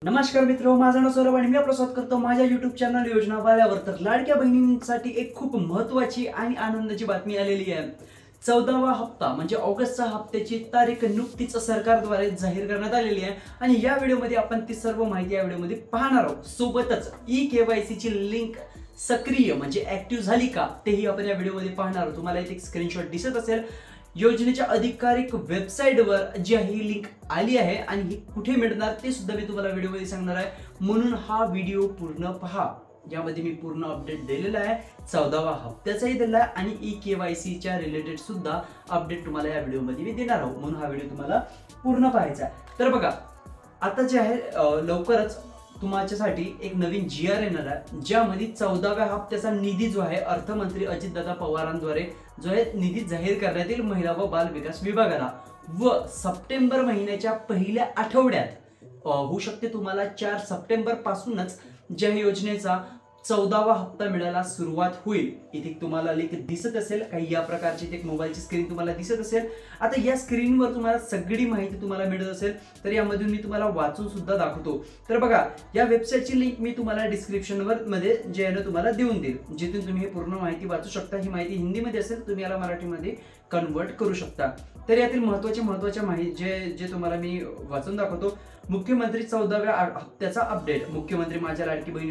नमस्कार मित्रो, माझं नाव सौरभ आणि मी आपलं स्वागत करतो माझ्या YouTube चॅनल योजनावाल्यावर। तर लाडक्या बहिणींसाठी एक खूप महत्त्वाची आणि आनंदाची बातमी आलेली आहे। 14वा हप्ता म्हणजे ऑगस्टचा हप्त्याची तारीख नुकतीच सरकारद्वारे जाहीर करण्यात आलेली आहे आणि या व्हिडिओमध्ये आपण ती सर्व माहिती या व्हिडिओमध्ये पाहणार आहोत। सोबतच ई-केवायसी ची लिंक सक्रिय म्हणजे ऍक्टिव्ह झाली का तेही आपण या व्हिडिओमध्ये पाहणार आहोत। तुम्हाला इथे एक स्क्रीनशॉट दिसत असेल योजनेच्या अधिकारिक वेबसाईटवर जी ही लिंक आली आहे आणि ही कुठे मिळणार ते सुद्धा मी तुम्हाला व्हिडिओमध्ये सांगणार आहे, म्हणून हा व्हिडिओ पूर्ण पहा। यामध्ये मी पूर्ण अपडेट दिलेला आहे, 14वा हप्त्याचाही दिला आहे आणि ई-केवायसी च्या रिलेटेड सुद्धा अपडेट तुम्हाला या व्हिडिओमध्ये मी देणार आहोत, म्हणून हा व्हिडिओ तुम्हाला पूर्ण पाहायचा आहे। तर बघा, आता जे आहे लवकरच तुमच्यासाठी एक नवीन GR येणार आहे, ज्यामध्ये 14व्या हप्त्याचा निधी जो आहे अर्थमंत्री अजितदादा पवारांद्वारे जो आहे निधी जाहीर करण्यात येईल महिला व बाल विकास विभागाला व सप्टेंबर महिन्याच्या पहिल्या आठवड्यात होऊ शकते तुम्हाला 4 सप्टेंबर पासूनच ज्या योजनेचा 14वा हप्ता मिळायला सुरुवात होईल। इथे तुम्हाला लिंक दिसत असेल, काही या प्रकारची एक मोबाईलची स्क्रीन तुम्हाला दिसत असेल। आता या स्क्रीनवर तुम्हाला सगळी माहिती तुम्हाला मिळत असेल, तर यामधून मी तुम्हाला वाचून सुद्धा दाखवतो। तर बघा, या वेबसाईटची लिंक मी तुम्हाला डिस्क्रिप्शन मध्ये जे आहे ना तुम्हाला देऊन देईल, जिथून तुम्ही हे पूर्ण माहिती वाचू शकता। ही माहिती हिंदीमध्ये असेल, तुम्ही याला मराठीमध्ये कन्वर्ट करू शकता। तर यातील महत्त्वाच्या माहिती जे तुम्हाला मी वाचून दाखवतो। मुख्यमंत्री 14व्या हप्त्याचा अपडेट। मुख्यमंत्री माझ्या लाडकी बहीण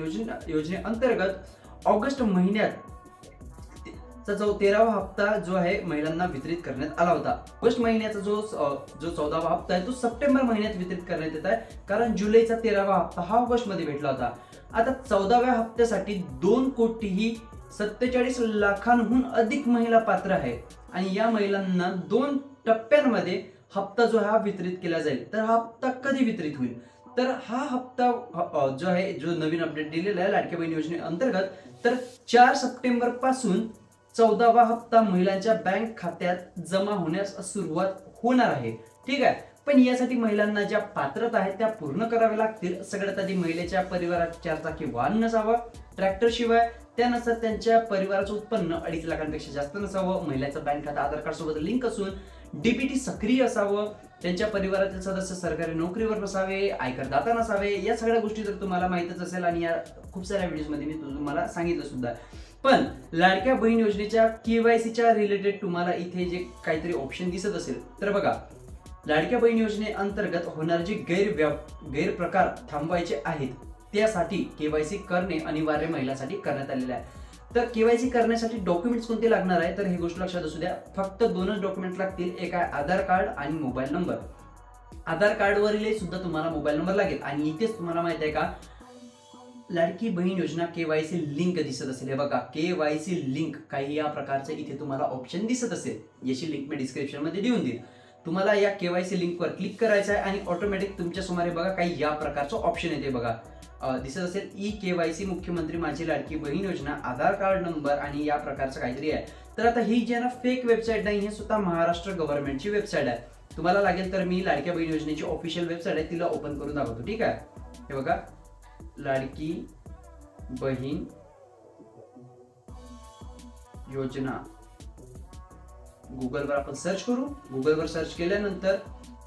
योजनेअंतर्गत ऑगस्ट महिन्यात 13वा हप्ता जो आहे महिलांना वितरित करण्यात आला होता। ऑगस्ट महिन्याचा जो 14वा हप्ता आहे तो सप्टेंबर महिन्यात वितरित करण्यात येत आहे, कारण जुलैचा 13वा हप्ता हा ऑगस्ट मध्ये भेटला होता। आता 14व्या हप्त्यासाठी 2,47 लाखांहून अधिक महिला पात्र आहेत आणि या महिलांना 2 टप्प्यांमध्ये हप्ता जो हा वितरित केला जाईल। तर हा हप्ता कधी वितरित होईल, तर हा हप्ता जो आहे जो नवीन अपडेट दिलेला आहे लाडकी बहीण योजनेअंतर्गत, तर 4 सप्टेंबर पासून 14वा हप्ता महिलांच्या बँक खात्यात जमा होण्यास सुरुवात होणार आहे। ठीक आहे, पण यासाठी महिलांना ज्या पात्रता आहेत त्या पूर्ण कराव्या लागतील। सगळ्यात आधी महिलेच्या परिवारात 4 चाकी वाहन नसावं, ट्रॅक्टर शिवाय त्यानुसार त्यांच्या परिवाराचं उत्पन्न 2.5 लाखांपेक्षा जास्त नसावं, महिलेचं बँक खातं आधार कार्ड सोबत लिंक असून DBT सक्रिय असावं, त्यांच्या परिवारातील सदस्य सरकारी नोकरीवर नसावे, आयकरदाता नसावे। या सगळ्या गोष्टी तर तुम्हाला माहितच असेल आणि या खूप साऱ्या व्हिडिओमध्ये मी तुम्हाला सांगितलं सुद्धा। पण लाडक्या बहीण योजनेच्या KYC च्या रिलेटेड तुम्हाला इथे जे काहीतरी ऑप्शन दिसत असेल, तर बघा, लाडक्या बहीण योजनेअंतर्गत होणारे जे गैरप्रकार थांबवायचे आहेत त्यासाठी KYC करणे अनिवार्य महिलांसाठी करण्यात आलेले आहे। तर KYC करण्यासाठी डॉक्युमेंट्स कोणते लागणार आहे, तर ही गोष्ट लक्षात असू द्या, फक्त 2च डॉक्युमेंट लागतील, एक आहे आधार कार्ड आणि मोबाईल नंबर। आधार कार्डवरील सुद्धा तुम्हाला मोबाईल नंबर लागेल आणि इथेच तुम्हाला माहित आहे का लाडकी बहीण योजना KYC लिंक दिसत असेल, हे बघा KYC लिंक काही या प्रकारचे इथे तुम्हाला ऑप्शन दिसत असेल, याची लिंक मी डिस्क्रिप्शन मध्ये देऊन देईल। तुम्हाला या KYC लिंकवर क्लिक करायचं आहे आणि ऑटोमॅटिक तुमच्या समोर बघा काही या प्रकारचं ऑप्शन येते, बघा दिसत असेल ई-केवायसी मुख्यमंत्री माझी लाडकी बहीण योजना, आधार कार्ड नंबर आणि या प्रकारचं काहीतरी आहे। तर आता ही जी आहे ना फेक वेबसाईट नाही, हे स्वतः महाराष्ट्र गव्हर्नमेंटची वेबसाईट आहे। तुम्हाला लागेल तर मी लाडक्या बहीण योजनेची ऑफिशियल वेबसाईट आहे तिला ओपन करून दाखवतो। ठीक आहे, हे बघा लाडकी बहीण योजना, गुगलवर आपण सर्च करू। गुगलवर सर्च केल्यानंतर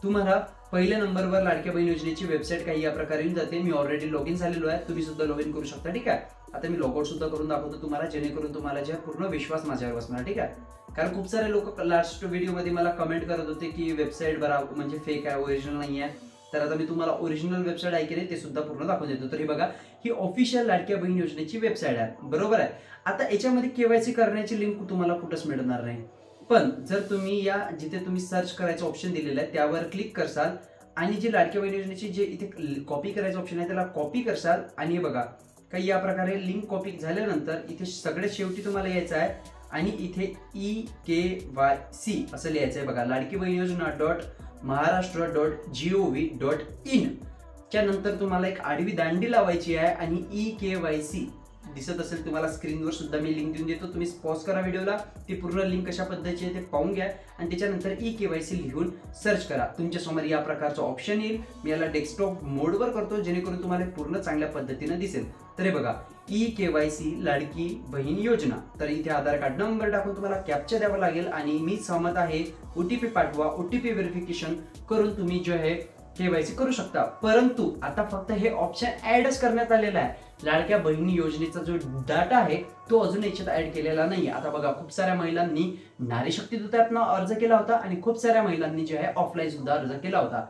तुम्हाला पहिल्या नंबरवर लाडक्या बहीण योजनेची वेबसाईट काही या प्रकारे येऊन जाते। मी ऑलरेडी लॉग इन झालेलो आहे, तुम्ही सुद्धा लॉग इन करू शकता। ठीक आहे, आता मी लॉगआउट सुद्धा करून दाखवतो तुम्हाला, जेणेकरून तुम्हाला जे पूर्ण विश्वास माझ्यावर बसणार। ठीक आहे, कारण खूप सारे लोक लास्ट व्हिडिओमध्ये मला कमेंट करत होते की वेबसाईट बरोबर म्हणजे फेक आहे, ओरिजिनल नाही आहे। तर आता मी तुम्हाला ओरिजिनल वेबसाईट आहे की नाही ते सुद्धा पूर्ण दाखवून देतो। तर हे बघा, ही ऑफिशियल लाडक्या बहीण योजनेची वेबसाईट आहे, बरोबर आहे। आता याच्यामध्ये KYC करण्याची लिंक तुम्हाला कुठंच मिळणार नाही, पण जर तुम्ही या जिथे तुम्ही सर्च करायचं ऑप्शन दिलेलं आहे त्यावर क्लिक करसाल आणि जी लाडक्या बहीण योजनेची जे इथे कॉपी करायचं ऑप्शन आहे त्याला कॉपी करसाल आणि हे बघा काही या प्रकारे लिंक कॉपी झाल्यानंतर इथे सगळ्यात शेवटी तुम्हाला यायचं आहे आणि इथे ई-केवायसी असं लिहायचं आहे, बघा लाडकी बहीण योजना .महाराष्ट्र.gov.in च्या नंतर तुम्हाला एक आडवी दांडी लावायची आहे आणि ई-केवायसी दिसत असेल तुम्हाला स्क्रीनवर सुद्धा मी लिंक देऊन देतो, तुम्ही पॉज करा व्हिडिओला, ती पूर्ण लिंक कशा पद्धतीची आहे ते पाहून घ्या आणि त्याच्यानंतर ई-केवायसी लिहून सर्च करा। तुमच्या समोर या प्रकारचं ऑप्शन येईल, मी याला डेस्कटॉप मोडवर करतो जेणेकरून तुम्हाला पूर्ण चांगल्या पद्धतीने दिसेल। तर हे बघा ई-केवायसी लाडकी बहीण योजना, तर इथे आधार कार्ड नंबर टाकून तुम्हाला कॅप्चा द्यावा लागेल आणि मी सहमत आहे OTP पाठवा, OTP व्हेरिफिकेशन करून तुम्ही जो आहे केवायसी करू शकता. परंतु आता फक्त हे ऑप्शन ऍडच करण्यात आलेलं आहे. लाडक्या बहिणी योजनेचा जो डाटा आहे तो अजून याच्यात ऍड केलेला नाही. आता बघा, खूप साऱ्या महिलांनी नारी शक्ती दूत ॲपनं अर्ज केला होता आणि खूप साऱ्या महिलांनी जे आहे ऑफलाईन सुद्धा अर्ज केला होता.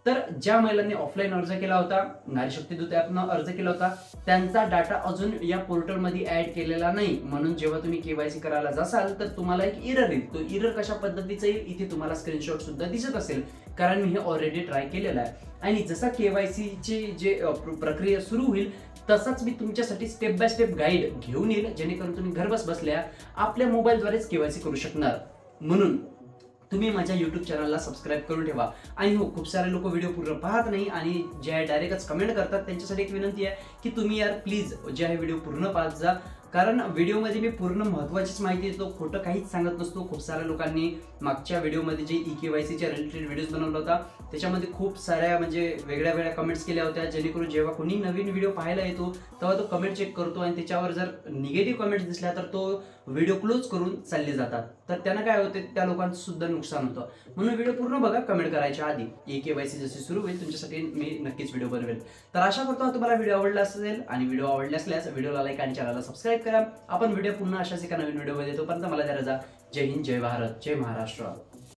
तर ज्या महिलांनी ऑफलाईन अर्ज केला होता, नारी शक्ती दूत ॲपनं अर्ज केला होता, त्यांचा डाटा अजून या पोर्टलमध्ये ऍड केलेला नाही. म्हणून जेव्हा तुम्ही केवायसी करायला जासाल तर तुम्हाला एक एरर येईल. तो एरर कशा पद्धतीचा येईल इथे तुम्हाला स्क्रीनशॉट सुद्धा दिसत असेल, कारण मी हे ऑलरेडी ट्राय केलेलं आहे. आणि जसा केवायसीची जे प्रक्रिया सुरू होईल तसाच मी तुमच्यासाठी स्टेप बाय स्टेप गाईड घेऊन येईल, जेणेकरून तुम्ही घर बसल्या आपल्या मोबाईलद्वारेच केवायसी करू शकणार. म्हणून तुम्ही माझ्या YouTube चॅनलला सबस्क्राईब करून ठेवा. आणि हो, खूप सारे लोक व्हिडिओ पूर्ण पाहत नाही आणि जे आहे डायरेक्टच कमेंट करतात, त्यांच्यासाठी एक विनंती आहे की तुम्ही यार प्लीज जे आहे व्हिडिओ पूर्ण पाहत जा, कारण व्हिडिओमध्ये मी पूर्ण महत्त्वाचीच माहिती देतो, खोटं काहीच सांगत नसतो. खूप साऱ्या लोकांनी मागच्या व्हिडिओमध्ये जे केवायसीच्या रिलेटेड व्हिडिओज बनवला होता त्याच्यामध्ये खूप साऱ्या म्हणजे वेगळ्या वेगळ्या कमेंट्स केल्या होत्या, जेणेकरून जेव्हा कोणी नवीन व्हिडिओ पाहायला येतो तेव्हा तो कमेंट चेक करतो आणि त्याच्यावर जर निगेटिव्ह कमेंट्स दिसल्या तर तो व्हिडिओ क्लोज करून चालले जातात. तर त्यांना काय होते, त्या लोकांचं सुद्धा नुकसान होतं. म्हणून व्हिडिओ पूर्ण बघा कमेंट करायच्या आधी. केवायसी जशी सुरू होईल तुमच्यासाठी मी नक्कीच व्हिडिओ बनवेल. तर आशा करतो तुम्हाला व्हिडिओ आवडला असेल, आणि व्हिडिओ आवडला असल्यास व्हिडिओला लाईक आणि चॅनलला सबस्क्राईब करा. आपण व्हिडिओ पुन्हा अशाच एका नवीन व्हिडिओमध्ये, तोपर्यंत मला द्या रजा. जय हिंद, जय भारत, जय महाराष्ट्र.